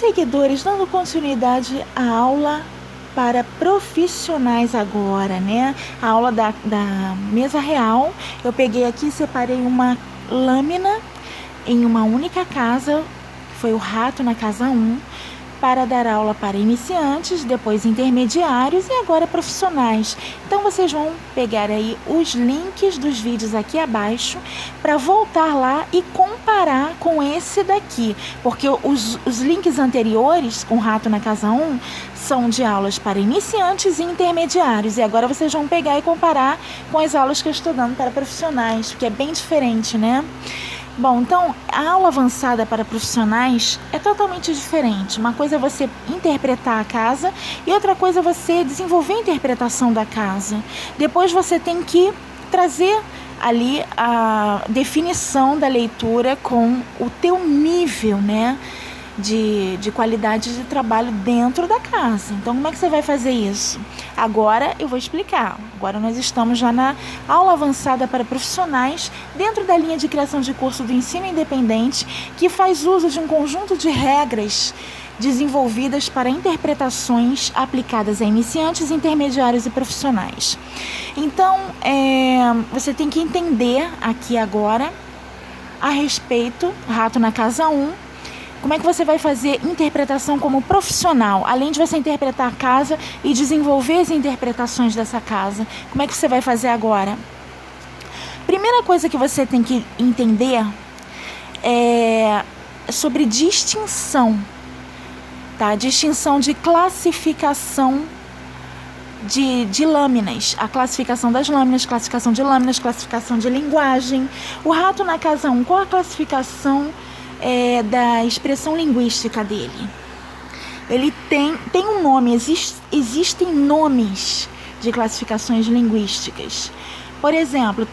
seguidores, dando continuidade à aula para profissionais agora, né? A aula da mesa real. Eu peguei aqui e separei uma lâmina em uma única casa, que foi o rato na casa 1, para dar aula para iniciantes, depois intermediários e agora profissionais. Então vocês vão pegar aí os links dos vídeos aqui abaixo para voltar lá e comparar com esse daqui, porque os links anteriores com o rato na casa 1 são de aulas para iniciantes e intermediários, e agora vocês vão pegar e comparar com as aulas que eu estou dando para profissionais, porque é bem diferente, né? Bom, então, a aula avançada para profissionais é totalmente diferente. Uma coisa é você interpretar a casa e outra coisa é você desenvolver a interpretação da casa. Depois você tem que trazer ali a definição da leitura com o teu nível, né, de qualidade de trabalho dentro da casa. Então, como é que você vai fazer isso? Agora eu vou explicar. Agora nós estamos já na aula avançada para profissionais, dentro da linha de criação de curso do ensino independente, que faz uso de um conjunto de regras desenvolvidas para interpretações aplicadas a iniciantes, intermediários e profissionais. Então, você tem que entender aqui agora a respeito, rato na casa 1, como é que você vai fazer interpretação como profissional, além de você interpretar a casa e desenvolver as interpretações dessa casa. Como é que você vai fazer agora? Primeira coisa que você tem que entender é sobre distinção, tá? Distinção de classificação de lâminas, a classificação das lâminas, classificação de lâminas, classificação de linguagem. O rato na casa 1, qual a classificação da expressão linguística dele? Ele tem um nome, existem nomes de classificações linguísticas. Por exemplo,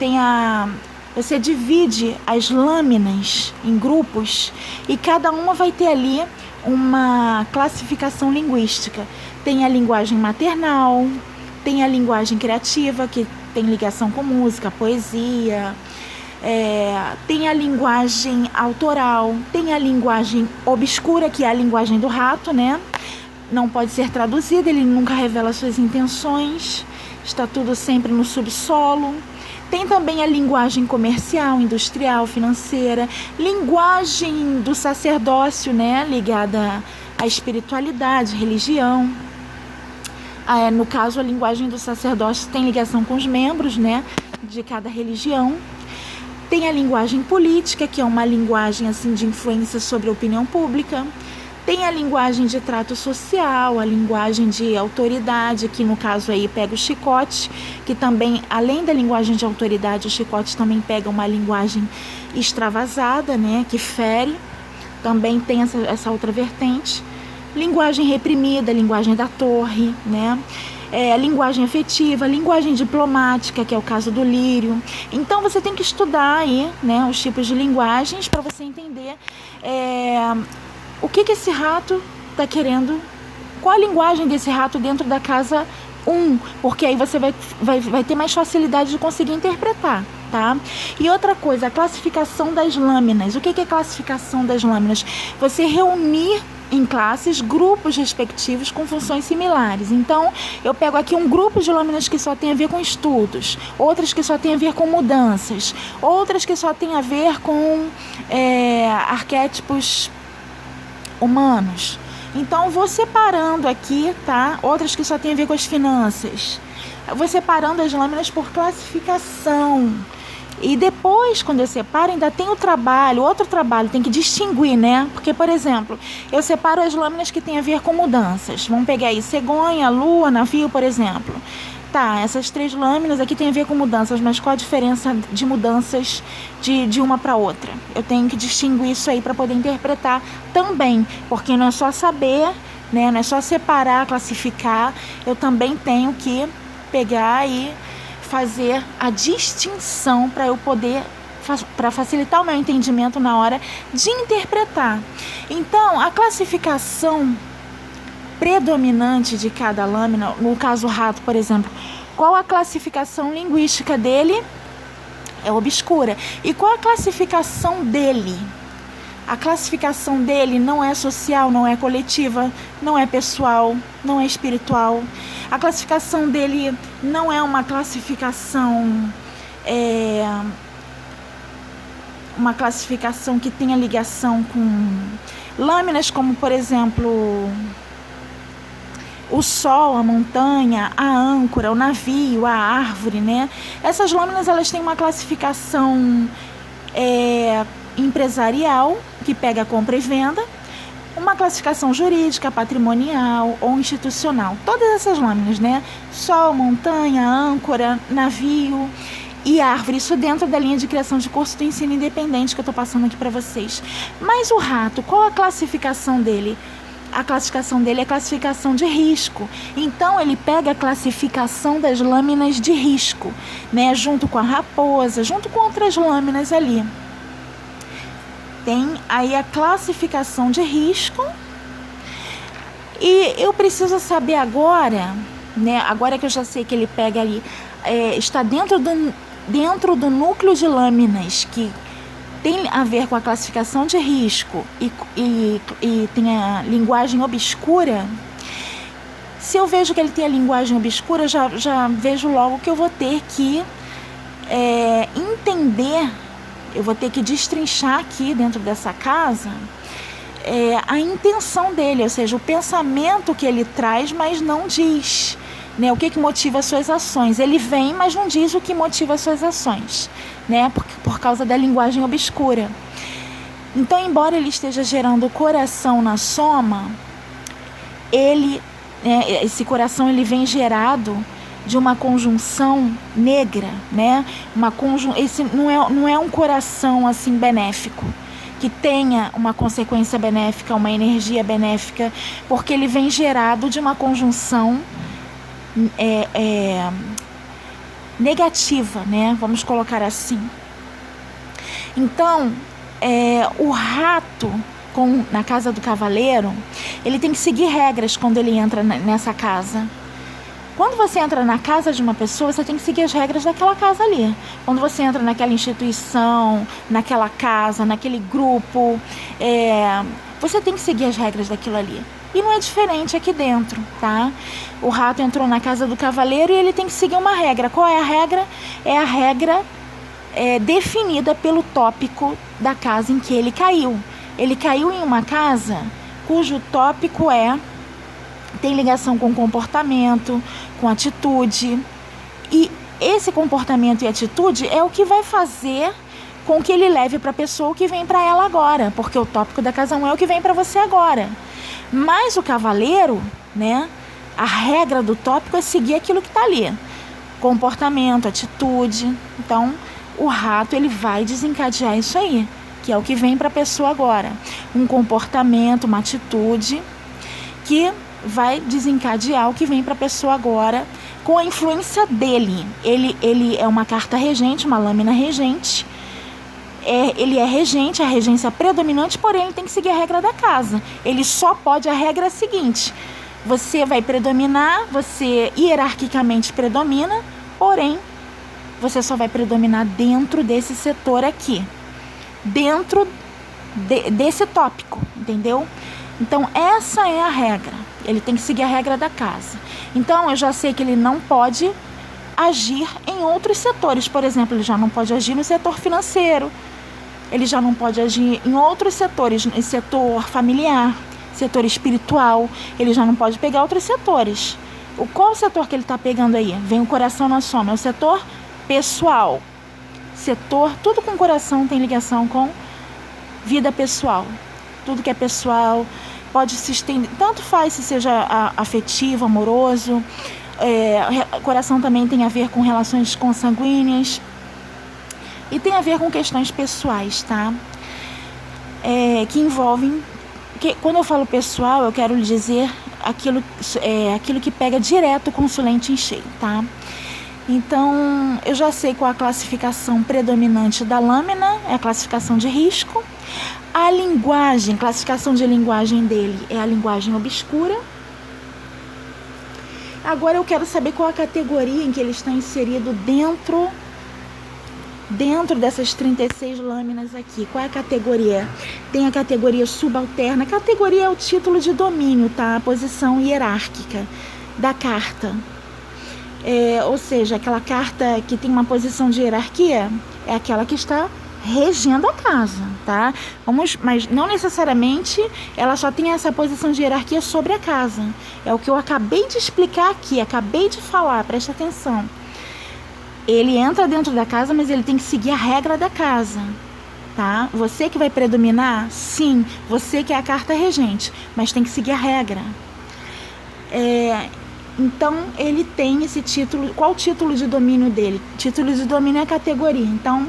você divide as lâminas em grupos e cada uma vai ter ali uma classificação linguística. Tem a linguagem maternal, tem a linguagem criativa, que tem ligação com música, poesia, tem a linguagem autoral, tem a linguagem obscura, que é a linguagem do rato, né? Não pode ser traduzida, ele nunca revela suas intenções, está tudo sempre no subsolo. Tem também a linguagem comercial, industrial, financeira, linguagem do sacerdócio, né? Ligada à espiritualidade, religião. No caso, a linguagem do sacerdócio tem ligação com os membros, né, de cada religião. Tem a linguagem política, que é uma linguagem assim, de influência sobre a opinião pública. Tem a linguagem de trato social, a linguagem de autoridade, que no caso aí pega o chicote, que também, além da linguagem de autoridade, o chicote também pega uma linguagem extravasada, né, que fere. Também tem essa outra vertente. Linguagem reprimida, linguagem da torre, né? A linguagem afetiva, a linguagem diplomática, que é o caso do lírio. Então você tem que estudar aí, né, os tipos de linguagens para você entender o que esse rato está querendo, qual a linguagem desse rato dentro da casa 1, porque aí você vai ter mais facilidade de conseguir interpretar, tá? E outra coisa, a classificação das lâminas. O que é classificação das lâminas? Você reunir em classes, grupos respectivos com funções similares. Então, eu pego aqui um grupo de lâminas que só tem a ver com estudos, outras que só tem a ver com mudanças, outras que só tem a ver com arquétipos humanos. Então, vou separando aqui, tá? Outras que só tem a ver com as finanças. Eu vou separando as lâminas por classificação. E depois, quando eu separo, ainda tem outro trabalho, tem que distinguir, né? Porque, por exemplo, eu separo as lâminas que tem a ver com mudanças. Vamos pegar aí cegonha, lua, navio, por exemplo. Tá, essas 3 lâminas aqui tem a ver com mudanças, mas qual a diferença de mudanças de uma para outra? Eu tenho que distinguir isso aí para poder interpretar também, porque não é só saber, né? Não é só separar, classificar, eu também tenho que pegar e fazer a distinção para eu poder, para facilitar o meu entendimento na hora de interpretar. Então, a classificação predominante de cada lâmina, no caso rato, por exemplo, qual a classificação linguística dele? É obscura. E qual a classificação dele? A classificação dele não é social, não é coletiva, não é pessoal, não é espiritual. A classificação dele não é uma classificação que tenha ligação com lâminas como, por exemplo, o sol, a montanha, a âncora, o navio, a árvore, né? Essas lâminas, elas têm uma classificação empresarial, que pega a compra e venda, uma classificação jurídica, patrimonial ou institucional. Todas essas lâminas, né? Sol, montanha, âncora, navio e árvore. Isso dentro da linha de criação de curso do ensino independente que eu estou passando aqui para vocês. Mas o rato, qual a classificação dele? A classificação dele é classificação de risco. Então, ele pega a classificação das lâminas de risco, né? Junto com a raposa, junto com outras lâminas ali. Tem aí a classificação de risco. E eu preciso saber agora, né? Agora que eu já sei que ele pega ali, está dentro do núcleo de lâminas que tem a ver com a classificação de risco e tem a linguagem obscura. Se eu vejo que ele tem a linguagem obscura, já vejo logo que eu vou ter que entender. Eu vou ter que destrinchar aqui dentro dessa casa a intenção dele, ou seja, o pensamento que ele traz, mas não diz, né, o que motiva as suas ações. Ele vem, mas não diz o que motiva as suas ações, né, por causa da linguagem obscura. Então, embora ele esteja gerando coração na soma, esse coração ele vem gerado de uma conjunção negra, né? Esse não é um coração assim benéfico, que tenha uma consequência benéfica, uma energia benéfica, porque ele vem gerado de uma conjunção negativa, né? Vamos colocar assim. Então, o rato na casa do cavaleiro, ele tem que seguir regras quando ele entra nessa casa. Quando você entra na casa de uma pessoa, você tem que seguir as regras daquela casa ali. Quando você entra naquela instituição, naquela casa, naquele grupo, você tem que seguir as regras daquilo ali. E não é diferente aqui dentro, tá? O rato entrou na casa do cavaleiro e ele tem que seguir uma regra. Qual é a regra? É a regra definida pelo tópico da casa em que ele caiu. Ele caiu em uma casa cujo tópico tem ligação com comportamento, com atitude. E esse comportamento e atitude é o que vai fazer com que ele leve para a pessoa o que vem para ela agora, porque o tópico da casa 1 é o que vem para você agora. Mas o cavaleiro, né, a regra do tópico é seguir aquilo que está ali. Comportamento, atitude. Então, o rato ele vai desencadear isso aí, que é o que vem para a pessoa agora. Um comportamento, uma atitude que vai desencadear o que vem para a pessoa agora com a influência dele. Ele é uma carta regente, uma lâmina regente. Ele é regente, a regência predominante, porém ele tem que seguir a regra da casa. Ele só pode, a regra é a seguinte: você vai predominar, você hierarquicamente predomina, porém você só vai predominar dentro desse setor aqui, dentro desse tópico, entendeu? Então essa é a regra. Ele tem que seguir a regra da casa. Então eu já sei que ele não pode agir em outros setores. Por exemplo, ele já não pode agir no setor financeiro, ele já não pode agir em outros setores, no setor familiar, setor espiritual, ele já não pode pegar outros setores. Qual o setor que ele está pegando aí? Vem o coração na soma, é o setor pessoal. Tudo com coração tem ligação com vida pessoal. Tudo que é pessoal pode se estender, tanto faz se seja afetivo, amoroso. Coração também tem a ver com relações consanguíneas e tem a ver com questões pessoais, tá? Que envolvem, quando eu falo pessoal, eu quero lhe dizer aquilo que pega direto o consulente em cheio, tá? Então, eu já sei qual a classificação predominante da lâmina, é a classificação de risco. A classificação de linguagem dele é a linguagem obscura. Agora eu quero saber qual a categoria em que ele está inserido dentro dentro dessas 36 lâminas aqui. Qual é a categoria? Tem a categoria subalterna. Categoria é o título de domínio, tá? A posição hierárquica da carta. Ou seja, aquela carta que tem uma posição de hierarquia é aquela que está regendo a casa, tá? Mas não necessariamente ela só tem essa posição de hierarquia sobre a casa. É o que eu acabei de explicar aqui, acabei de falar, presta atenção. Ele entra dentro da casa, mas ele tem que seguir a regra da casa, tá? Você que vai predominar, sim, você que é a carta regente, mas tem que seguir a regra. Então, ele tem esse título. Qual o título de domínio dele? Título de domínio é a categoria. Então,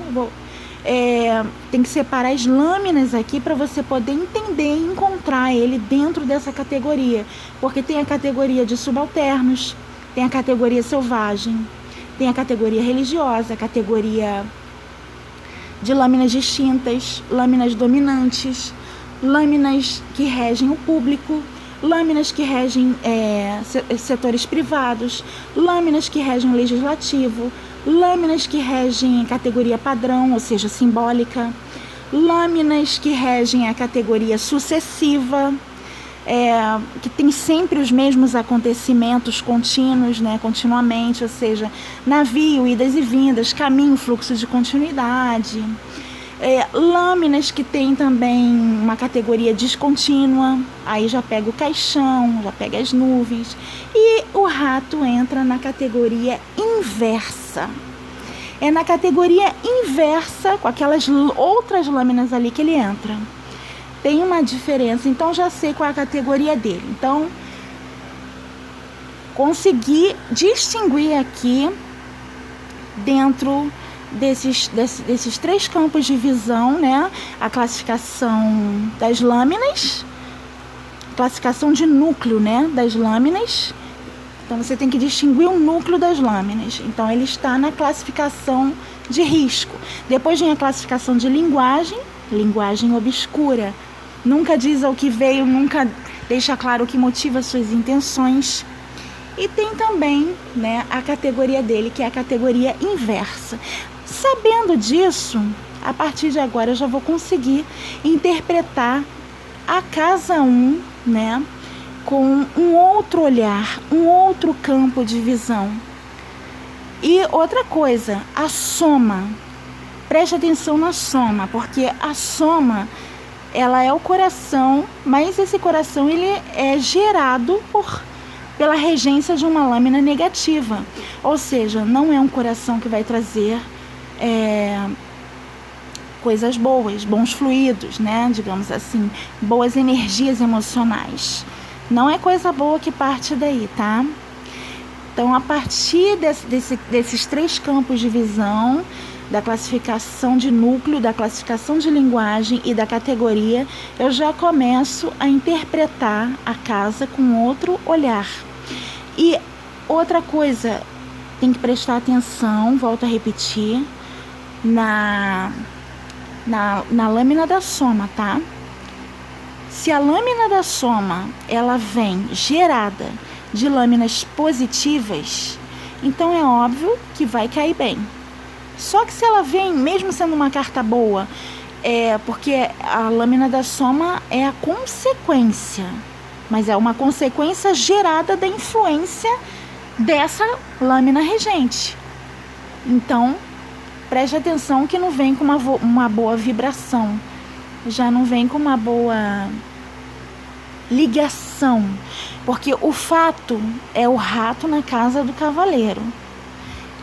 tem que separar as lâminas aqui para você poder entender e encontrar ele dentro dessa categoria. Porque tem a categoria de subalternos, tem a categoria selvagem, tem a categoria religiosa, a categoria de lâminas distintas, lâminas dominantes, lâminas que regem o público, lâminas que regem setores privados, lâminas que regem o legislativo, lâminas que regem a categoria padrão, ou seja, simbólica, lâminas que regem a categoria sucessiva, que tem sempre os mesmos acontecimentos contínuos, né, continuamente, ou seja, navio, idas e vindas, caminho, fluxo de continuidade. Lâminas que tem também uma categoria descontínua, aí já pega o caixão, já pega as nuvens, e o rato entra na categoria inversa. É na categoria inversa, com aquelas outras lâminas ali que ele entra. Tem uma diferença, então já sei qual é a categoria dele. Então, consegui distinguir aqui dentro desses 3 campos de visão, né? A classificação das lâminas, classificação de núcleo, né? Das lâminas. Então você tem que distinguir o núcleo das lâminas. Então ele está na classificação de risco. Depois vem a classificação de linguagem, linguagem obscura. Nunca diz ao que veio, nunca deixa claro o que motiva suas intenções. E tem também, né, a categoria dele, que é a categoria inversa. Sabendo disso, a partir de agora eu já vou conseguir interpretar a casa 1, né, com um outro olhar, um outro campo de visão. E outra coisa, a soma. Preste atenção na soma, porque a soma, ela é o coração, mas esse coração ele é gerado pela regência de uma lâmina negativa. Ou seja, não é um coração que vai trazer coisas boas, bons fluidos, né? Digamos assim, boas energias emocionais. Não é coisa boa que parte daí, tá? Então, a partir desses 3 campos de visão, da classificação de núcleo, da classificação de linguagem e da categoria, eu já começo a interpretar a casa com outro olhar. E outra coisa, tem que prestar atenção, volto a repetir, na lâmina da soma, tá? Se a lâmina da soma, ela vem gerada de lâminas positivas, então é óbvio que vai cair bem. Só que se ela vem, mesmo sendo uma carta boa, porque a lâmina da soma é a consequência, mas é uma consequência gerada da influência dessa lâmina regente. Então, preste atenção que não vem com uma boa vibração, já não vem com uma boa ligação, porque o fato é o rato na casa do cavaleiro.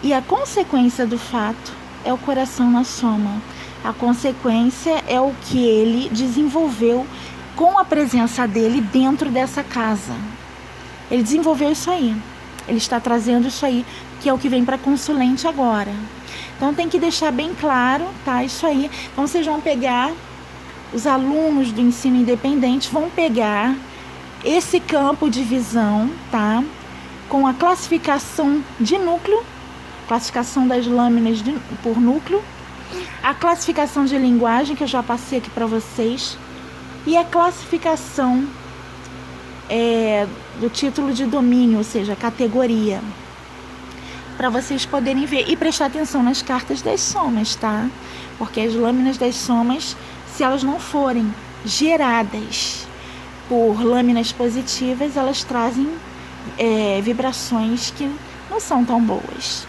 E a consequência do fato é o coração na soma. A consequência é o que ele desenvolveu com a presença dele dentro dessa casa. Ele desenvolveu isso aí. Ele está trazendo isso aí, que é o que vem para consulente agora. Então tem que deixar bem claro, tá? Isso aí. Então vocês vão pegar, os alunos do ensino independente vão pegar esse campo de visão, tá? Com a classificação de núcleo, classificação das lâminas por núcleo, a classificação de linguagem, que eu já passei aqui para vocês, e a classificação do título de domínio, ou seja, categoria. para vocês poderem ver e prestar atenção nas cartas das somas, tá? Porque as lâminas das somas, se elas não forem geradas por lâminas positivas, elas trazem vibrações que não são tão boas.